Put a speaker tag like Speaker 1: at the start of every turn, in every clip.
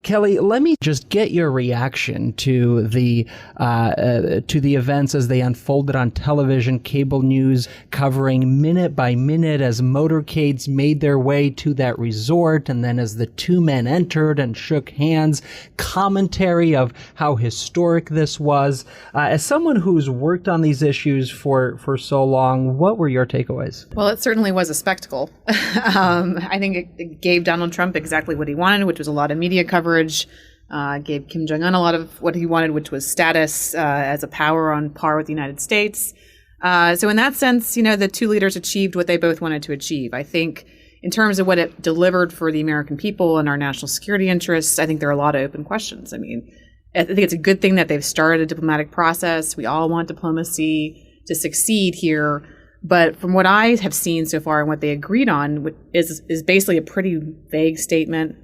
Speaker 1: Kelly, let me just get your reaction to the events as they unfolded on television, cable news covering minute by minute as motorcades made their way to that resort, and then as the two men entered and shook hands, commentary of how historic this was. As someone who's worked on these issues for so long, what were your takeaways?
Speaker 2: Well, it certainly was a spectacle. I think it gave Donald Trump exactly what he wanted, which was a lot of media coverage. Gave Kim Jong-un a lot of what he wanted, which was status as a power on par with the United States. So in that sense, the two leaders achieved what they both wanted to achieve. I think in terms of what it delivered for the American people and our national security interests, I think there are a lot of open questions. I mean, I think it's a good thing that they've started a diplomatic process. We all want diplomacy to succeed here. But from what I have seen so far and what they agreed on is basically a pretty vague statement.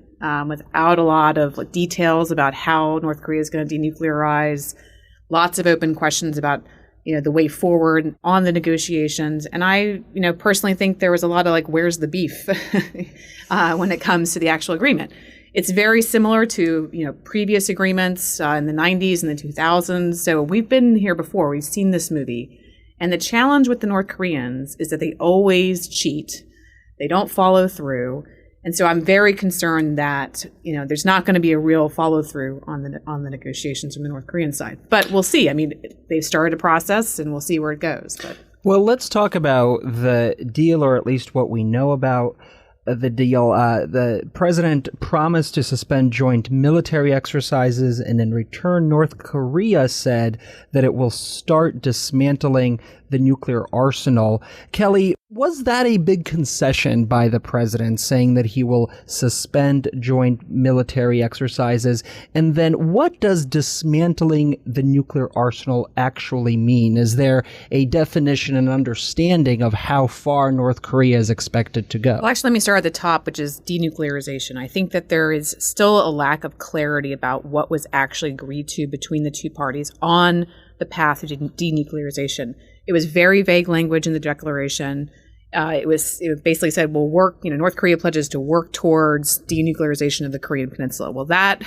Speaker 2: Without a lot of details about how North Korea is going to denuclearize, lots of open questions about, the way forward on the negotiations. And I, personally think there was a lot of where's the beef when it comes to the actual agreement. It's very similar to, previous agreements in the 90s and the 2000s. So we've been here before. We've seen this movie. And the challenge with the North Koreans is that they always cheat. They don't follow through. And so I'm very concerned that, there's not going to be a real follow through on the negotiations from the North Korean side. But we'll see. I mean, they've started a process and we'll see where it goes.
Speaker 1: Well, let's talk about the deal, or at least what we know about the deal. The president promised to suspend joint military exercises, and in return, North Korea said that it will start dismantling the nuclear arsenal. Kelly, was that a big concession by the president, saying that he will suspend joint military exercises? And then what does dismantling the nuclear arsenal actually mean? Is there a definition and understanding of how far North Korea is expected to go?
Speaker 2: Well, actually, let me start at the top, which is denuclearization. I think that there is still a lack of clarity about what was actually agreed to between the two parties on the path to denuclearization. It was very vague language in the declaration. It basically said, we'll work, North Korea pledges to work towards denuclearization of the Korean Peninsula. Well, that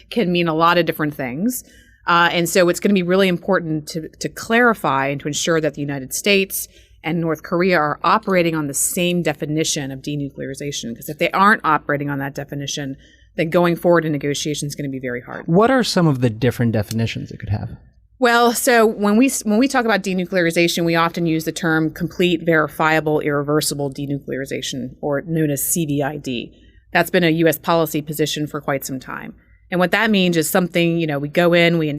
Speaker 2: can mean a lot of different things. And so it's going to be really important to clarify and to ensure that the United States and North Korea are operating on the same definition of denuclearization. Because if they aren't operating on that definition, then going forward in negotiations is going to be very hard.
Speaker 1: What are some of the different definitions it could have?
Speaker 2: Well, so when we talk about denuclearization, we often use the term complete, verifiable, irreversible denuclearization, or known as CVID. That's been a U.S. policy position for quite some time. And what that means is something, we go in, we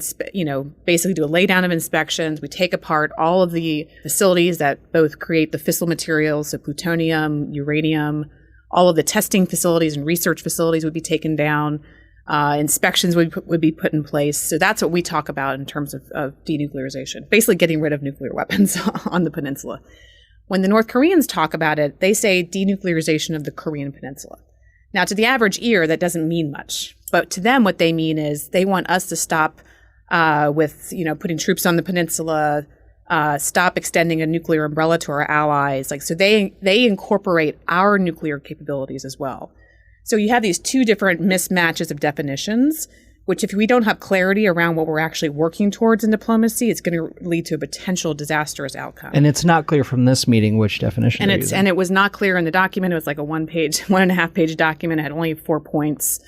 Speaker 2: basically do a laydown of inspections. We take apart all of the facilities that both create the fissile materials, so plutonium, uranium, all of the testing facilities and research facilities would be taken down. Inspections would be put in place. So that's what we talk about in terms of denuclearization, basically getting rid of nuclear weapons on the peninsula. When the North Koreans talk about it, they say denuclearization of the Korean Peninsula. Now, to the average ear, that doesn't mean much. But to them, what they mean is they want us to stop with, putting troops on the peninsula, stop extending a nuclear umbrella to our allies. So they incorporate our nuclear capabilities as well. So you have these two different mismatches of definitions, which if we don't have clarity around what we're actually working towards in diplomacy, it's going to lead to a potential disastrous outcome.
Speaker 1: And it's not clear from this meeting which definition they're using.
Speaker 2: And it was not clear in the document. It was like a 1.5 page document. It had only 4 points.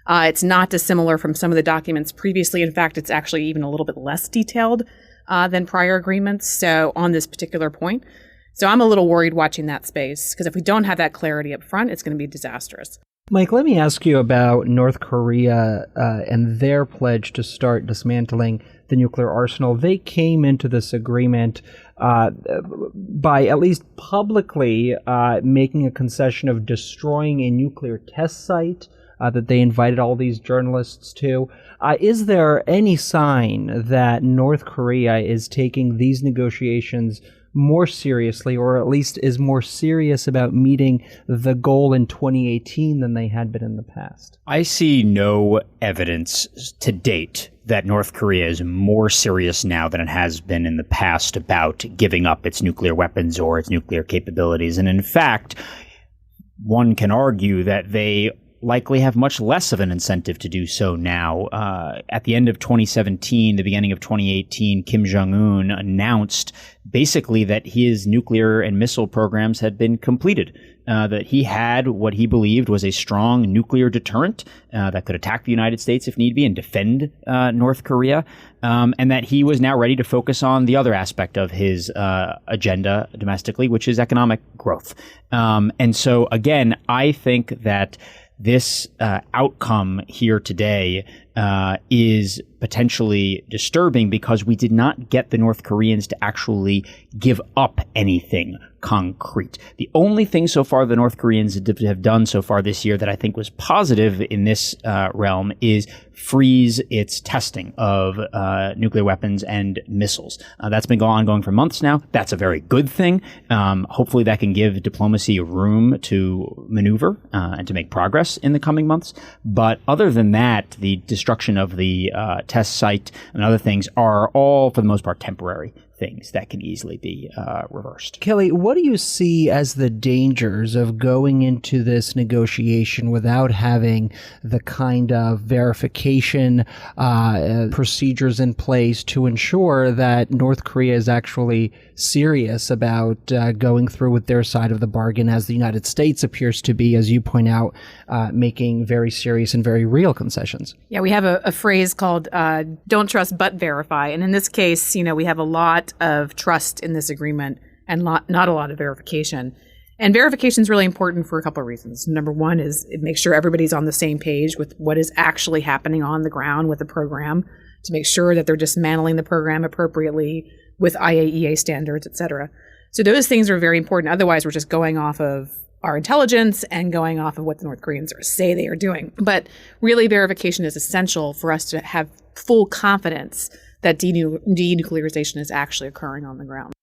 Speaker 2: It's not dissimilar from some of the documents previously. In fact, it's actually even a little bit less detailed than prior agreements. So on this particular point. So I'm a little worried watching that space, because if we don't have that clarity up front, it's going to be disastrous.
Speaker 1: Mike, let me ask you about North Korea and their pledge to start dismantling the nuclear arsenal. They came into this agreement by at least publicly making a concession of destroying a nuclear test site that they invited all these journalists to. Is there any sign that North Korea is taking these negotiations more seriously, or at least is more serious about meeting the goal in 2018 than they had been in the past?
Speaker 3: I see no evidence to date that North Korea is more serious now than it has been in the past about giving up its nuclear weapons or its nuclear capabilities. And in fact, one can argue that they likely have much less of an incentive to do so now. At the end of 2017, the beginning of 2018, Kim Jong-un announced basically that his nuclear and missile programs had been completed. That he had what he believed was a strong nuclear deterrent that could attack the United States if need be and defend North Korea, and that he was now ready to focus on the other aspect of his agenda domestically, which is economic growth. And so, again, I think that this outcome here today is potentially disturbing because we did not get the North Koreans to actually give up anything concrete. The only thing so far the North Koreans have done so far this year that I think was positive in this realm is freeze its testing of nuclear weapons and missiles. That's been ongoing for months now. That's a very good thing. Hopefully that can give diplomacy room to maneuver and to make progress in the coming months. But other than that, the destruction of the test site and other things are all, for the most part, temporary things that can easily be reversed.
Speaker 1: Kelly, what do you see as the dangers of going into this negotiation without having the kind of verification procedures in place to ensure that North Korea is actually serious about going through with their side of the bargain, as the United States appears to be, as you point out, making very serious and very real concessions?
Speaker 2: Yeah, we have a phrase called don't trust but verify. And in this case, we have a lot of trust in this agreement and not a lot of verification. And verification is really important for a couple of reasons. Number one is it makes sure everybody's on the same page with what is actually happening on the ground with the program, to make sure that they're dismantling the program appropriately with IAEA standards, et cetera. So those things are very important. Otherwise, we're just going off of our intelligence and going off of what the North Koreans say they are doing. But really, verification is essential for us to have full confidence that denuclearization is actually occurring on the ground.